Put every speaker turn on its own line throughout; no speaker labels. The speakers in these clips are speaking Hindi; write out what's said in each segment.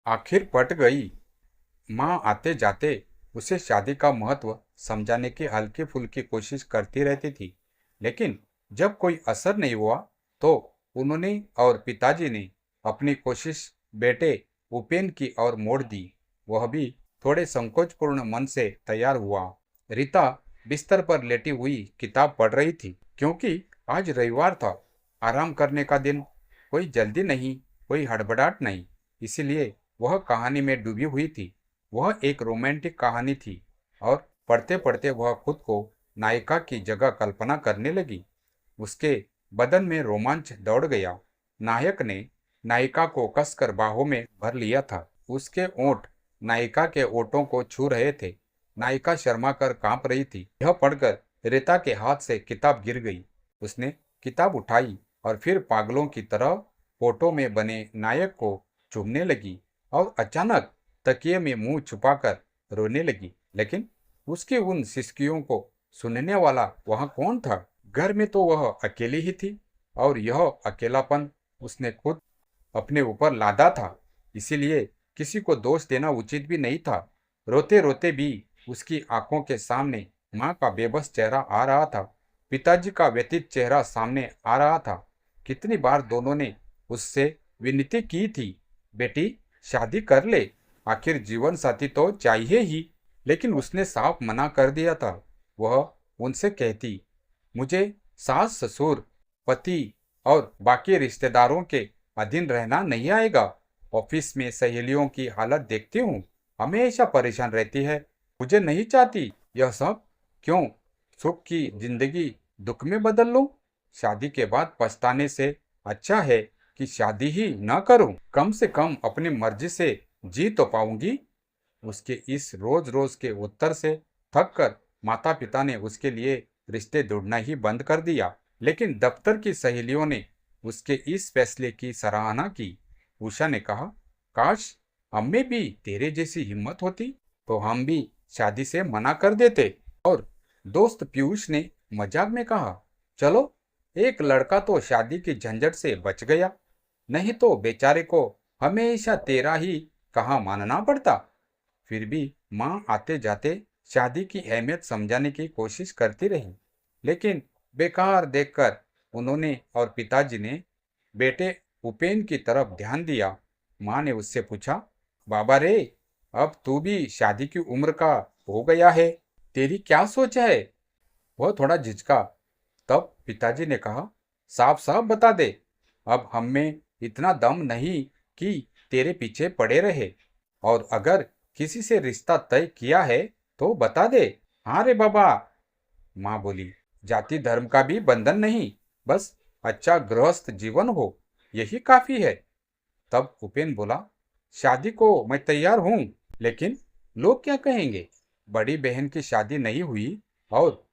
आखिर पट गई। माँ आते जाते उसे शादी का महत्व समझाने की हल्की फुल्की कोशिश करती रहती थी, लेकिन जब कोई असर नहीं हुआ तो उन्होंने और पिताजी ने अपनी कोशिश बेटे उपेन की ओर मोड़ दी। वह भी थोड़े संकोचपूर्ण मन से तैयार हुआ। रीता बिस्तर पर लेटी हुई किताब पढ़ रही थी, क्योंकि आज रविवार था, आराम करने का दिन। कोई जल्दी नहीं, कोई हड़बड़ाहट नहीं, इसीलिए वह कहानी में डूबी हुई थी। वह एक रोमांटिक कहानी थी और पढ़ते पढ़ते वह खुद को नायिका की जगह कल्पना करने लगी। उसके बदन में रोमांच दौड़ गया। नायक ने नायिका को कसकर बाहों में भर लिया था। उसके ओंठ नायिका के ओंठों को छू रहे थे। नायिका शर्मा कर कांप रही थी। यह पढ़कर रीता के हाथ से किताब गिर गई। उसने किताब उठाई और फिर पागलों की तरह फोटो में बने नायक को चूमने लगी और अचानक तकिए में मुंह छुपाकर रोने लगी। लेकिन उसकी उन सिसकियों को सुनने वाला वहां कौन था? घर में तो वह अकेली ही थी और यह अकेलापन उसने खुद अपने ऊपर लादा था, इसीलिए किसी को दोष देना उचित भी नहीं था। रोते रोते भी उसकी आंखों के सामने माँ का बेबस चेहरा आ रहा था, पिताजी का व्यथित चेहरा सामने आ रहा था। कितनी बार दोनों ने उससे विनती की थी, बेटी शादी कर ले, आखिर जीवन साथी तो चाहिए ही। लेकिन उसने साफ मना कर दिया था। वह उनसे कहती, मुझे सास ससुर पति और बाकी रिश्तेदारों के अधीन रहना नहीं आएगा। ऑफिस में सहेलियों की हालत देखती हूँ, हमेशा परेशान रहती है। मुझे नहीं चाहती यह सब। क्यों सुख की जिंदगी दुख में बदल लूं? शादी के बाद पछताने से अच्छा है कि शादी ही न करूं। कम से कम अपनी मर्जी से जी तो पाऊंगी। उसके इस रोज रोज के उत्तर से थक कर माता पिता ने उसके लिए रिश्ते ढूंढना ही बंद कर दिया। लेकिन दफ्तर की सहेलियों ने उसके इस फैसले की सराहना की। उषा ने कहा, काश हम में भी तेरे जैसी हिम्मत होती तो हम भी शादी से मना कर देते। और दोस्त पीयूष ने मजाक में कहा, चलो एक लड़का तो शादी की झंझट से बच गया, नहीं तो बेचारे को हमेशा तेरा ही कहा मानना पड़ता। फिर भी माँ आते जाते शादी की अहमियत समझाने की कोशिश करती रही, लेकिन बेकार देखकर उन्होंने और पिताजी ने बेटे उपेन की तरफ ध्यान दिया। माँ ने उससे पूछा, बाबा रे, अब तू भी शादी की उम्र का हो गया है, तेरी क्या सोच है? वह थोड़ा झिझका। तब पिताजी ने कहा, साफ साफ बता दे, अब हम में इतना दम नहीं कि तेरे पीछे पड़े रहे, और अगर किसी से रिश्ता तय किया है तो बता दे। हाँ रे बाबा, माँ बोली, जाति धर्म का भी बंधन नहीं, बस अच्छा गृहस्थ जीवन हो, यही काफी है। तब उपेन बोला, शादी को मैं तैयार हूँ, लेकिन लोग क्या कहेंगे? बड़ी बहन की शादी नहीं हुई और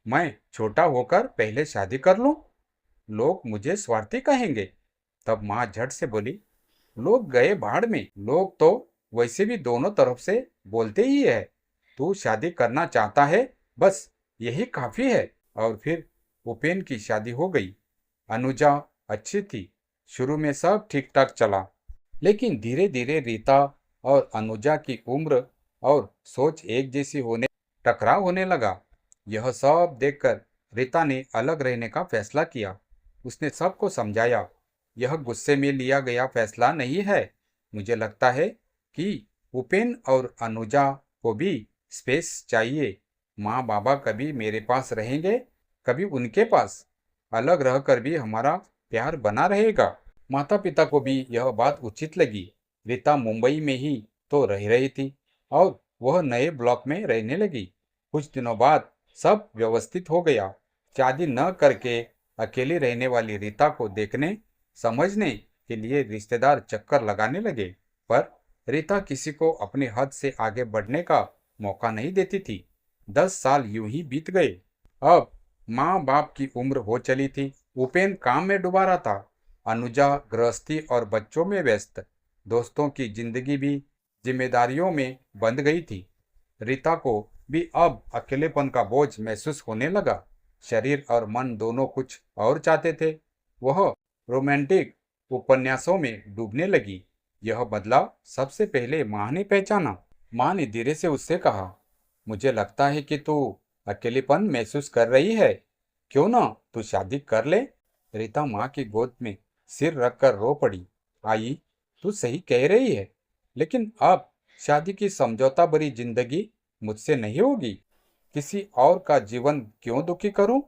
मैं छोटा होकर पहले शादी कर लूं, लोग मुझे स्वार्थी कहेंगे। तब माँ झट से बोली, लोग गए भाड़ में, लोग तो वैसे भी दोनों तरफ से बोलते ही है। तू शादी करना चाहता है, बस यही काफी है। और फिर उपेन की शादी हो गई। अनुजा अच्छी थी, शुरू में सब ठीक ठाक चला, लेकिन धीरे धीरे रीता और अनुजा की उम्र और सोच एक जैसी होने टकराव होने लगा। यह सब देखकर रीता ने अलग रहने का फैसला किया। उसने सबको समझाया, यह गुस्से में लिया गया फैसला नहीं है। मुझे लगता है कि उपेन और अनुजा को भी स्पेस चाहिए। माँ बाबा कभी मेरे पास रहेंगे, कभी उनके पास, अलग रहकर भी हमारा प्यार बना रहेगा। माता पिता को भी यह बात उचित लगी। रीता मुंबई में ही तो रह रही थी और वह नए ब्लॉक में रहने लगी। कुछ दिनों बाद सब व्यवस्थित हो गया। शादी न करके अकेली रहने वाली रीता को देखने समझने के लिए रिश्तेदार चक्कर लगाने लगे, पर रीता किसी को अपनी हद से आगे बढ़ने का मौका नहीं देती थी। 10 साल यूं ही बीत गए। अब माँ बाप की उम्र हो चली थी। उपेन काम में डूबा रहा था, अनुजा गृहस्थी और बच्चों में व्यस्त, दोस्तों की जिंदगी भी जिम्मेदारियों में बंध गई थी। रीता को भी अब अकेलेपन का बोझ महसूस होने लगा। शरीर और मन दोनों कुछ और चाहते थे। वह रोमांटिक उपन्यासों में डूबने लगी, यह बदलाव सबसे पहले माँ ने पहचाना। माँ ने धीरे से उससे कहा, मुझे लगता है कि तू अकेलेपन महसूस कर रही है। क्यों ना तू शादी कर ले। रीता माँ की गोद में सिर रखकर रो पड़ी। आई, तू सही कह रही है, लेकिन अब शादी की समझौता भरी जिंदगी मुझसे नहीं होगी। किसी और का जीवन क्यों दुखी करूं?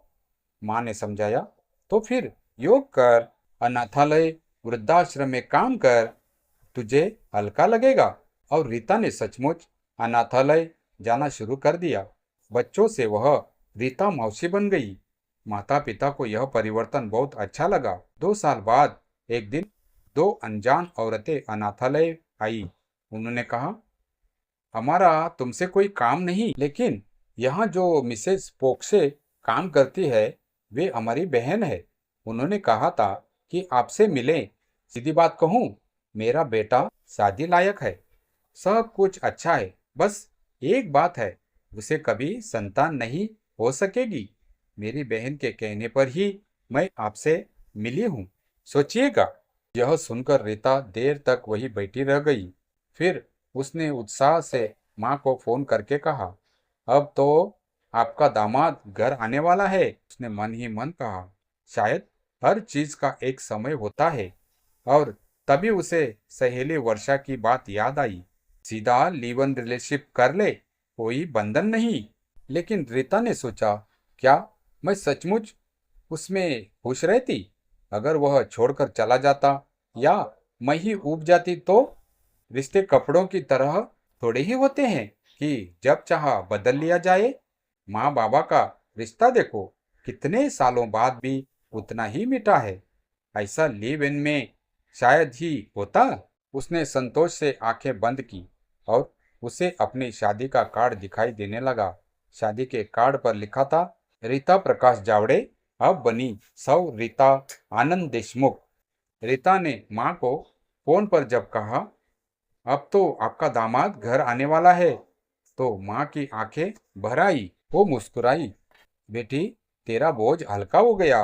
माँ ने समझाया। तो फिर योग कर, अनाथालय, वृद्धाश्रम में काम कर, तुझे हल्का लगेगा। और रीता ने सचमुच अनाथालय जाना शुरू कर दिया। बच्चों से वह रीता मौसी बन गई। माता पिता को यह परिवर्तन बहुत अच्छा लगा। 2 साल बाद एक दिन 2 अनजान औरतें अनाथालय आई। उन्होंने कहा, हमारा तुमसे कोई काम नहीं, लेकिन यहाँ जो मिसेस पोक्से काम करती है वे हमारी बहन है। उन्होंने कहा था कि आपसे मिलें। सीधी बात कहूँ, मेरा बेटा शादी लायक है, सब कुछ अच्छा है, बस एक बात है, उसे कभी संतान नहीं हो सकेगी। मेरी बहन के कहने पर ही मैं आपसे मिली हूँ, सोचिएगा। यह सुनकर रीता देर तक वही बैठी रह गई। फिर उसने उत्साह से माँ को फोन करके कहा, अब तो आपका दामाद घर आने वाला है। उसने मन ही मन कहा, शायद हर चीज का एक समय होता है। और तभी उसे सहेली वर्षा की बात याद आई। सीधा लिव इन रिलेशनशिप कर ले, कोई बंधन नहीं। लेकिन रीता ने सोचा, क्या मैं सचमुच उसमें खुश रहती? अगर वह छोड़कर चला जाता या मैं ही ऊब जाती तो? रिश्ते कपड़ों की तरह थोड़े ही होते हैं कि जब चाहा बदल लिया जाए। माँ बाबा का रिश्ता देखो, कितने सालों बाद भी उतना ही मीठा है। ऐसा लिव इन में शायद ही होता। उसने संतोष से आंखें बंद की और उसे अपनी शादी का कार्ड दिखाई देने लगा। शादी के कार्ड पर लिखा था, रीता प्रकाश जावड़े, अब बनी सौ रीता आनंद देशमुख। रीता ने माँ को फोन पर जब कहा, अब तो आपका दामाद घर आने वाला है, तो माँ की आंखें भर आई। वो मुस्कुराई, बेटी तेरा बोझ हल्का हो गया,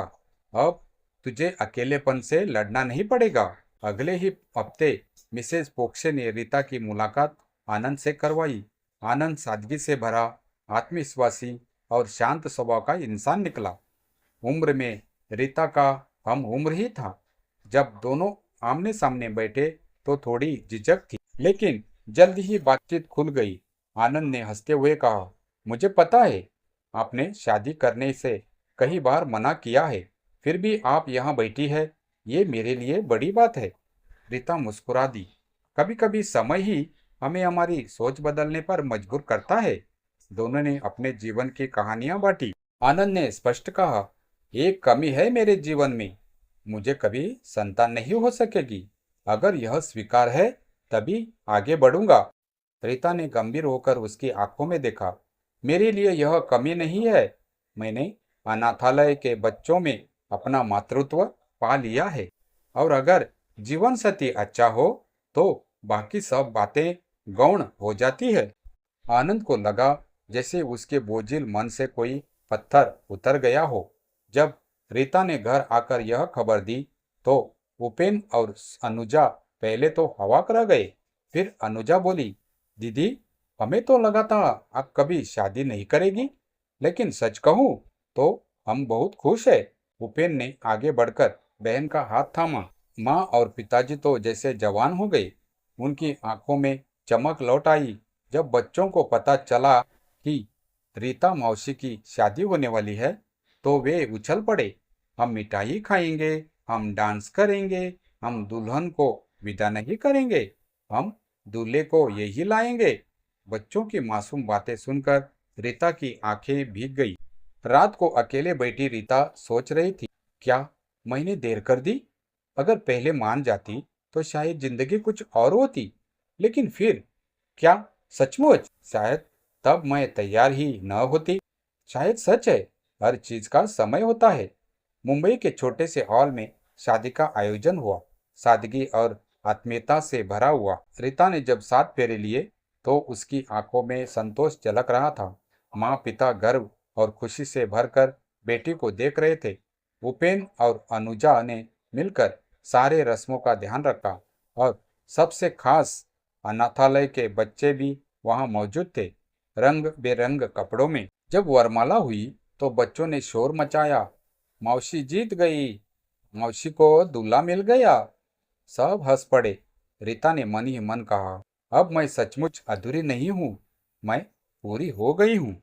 अब तुझे अकेलेपन से लड़ना नहीं पड़ेगा। अगले ही हफ्ते मिसेस पोक्से ने रीता की मुलाकात आनंद से करवाई। आनंद सादगी से भरा, आत्मविश्वासी और शांत स्वभाव का इंसान निकला। उम्र में रीता का हम उम्र ही था। जब दोनों आमने सामने बैठे तो थोड़ी झिझक थी, लेकिन जल्द ही बातचीत खुल गई। आनंद ने हंसते हुए कहा, मुझे पता है आपने शादी करने से कई बार मना किया है, फिर भी आप यहाँ बैठी है, ये मेरे लिए बड़ी बात है। रीता मुस्कुरा दी। कभी कभी समय ही हमें हमारी सोच बदलने पर मजबूर करता है। दोनों ने अपने जीवन की कहानियां बांटी। आनंद ने स्पष्ट कहा, एक कमी है मेरे जीवन में, मुझे कभी संतान नहीं हो सकेगी। अगर यह स्वीकार है तभी आगे बढ़ूंगा। रीता ने गंभीर होकर उसकी आंखों में देखा, मेरे लिए यह कमी नहीं है। मैंने अनाथालय के बच्चों में अपना मातृत्व पा लिया है, और अगर जीवन साथी अच्छा हो तो बाकी सब बातें गौण हो जाती है। आनंद को लगा जैसे उसके बोझिल मन से कोई पत्थर उतर गया हो। जब रीता ने घर आकर यह खबर दी तो उपेन और अनुजा पहले तो हवा रह गए। फिर अनुजा बोली, दीदी हमें तो लगा था आप कभी शादी नहीं करेगी, लेकिन सच कहूँ तो हम बहुत खुश है। उपेन ने आगे बढ़कर बहन का हाथ थामा। माँ और पिताजी तो जैसे जवान हो गए। उनकी आंखों में चमक लौट आई जब बच्चों को पता चला कि रीता मौसी की शादी होने वाली है, तो वे उछल पड़े। हम मिठाई खाएंगे, हम डांस करेंगे, हम दुल्हन को विदा नहीं करेंगे, हम दूल्हे को यही लाएंगे। बच्चों की मासूम बातें सुनकर रीता की आंखें भीग गई। रात को अकेले बैठी रीता सोच रही थी, क्या मैंने देर कर दी? अगर पहले मान जाती तो शायद जिंदगी कुछ और होती। लेकिन फिर क्या सचमुच? शायद तब मैं तैयार ही न होती। शायद सच है, हर चीज का समय होता है। मुंबई के छोटे से हॉल में शादी का आयोजन हुआ। सादगी और आत्मीयता से भरा हुआ। रीता ने जब 7 फेरे लिए तो उसकी आंखों में संतोष झलक रहा था। माँ पिता गर्व और खुशी से भरकर बेटी को देख रहे थे। उपेन और अनुजा ने मिलकर सारे रस्मों का ध्यान रखा और सबसे खास अनाथालय के बच्चे भी वहां मौजूद थे, रंग बेरंग कपड़ों में। जब वरमाला हुई तो बच्चों ने शोर मचाया, मौसी जीत गई, मौसी को दूल्हा मिल गया। सब हंस पड़े। रीता ने मन ही मन कहा, अब मैं सचमुच अधूरी नहीं हूँ, मैं पूरी हो गई हूँ।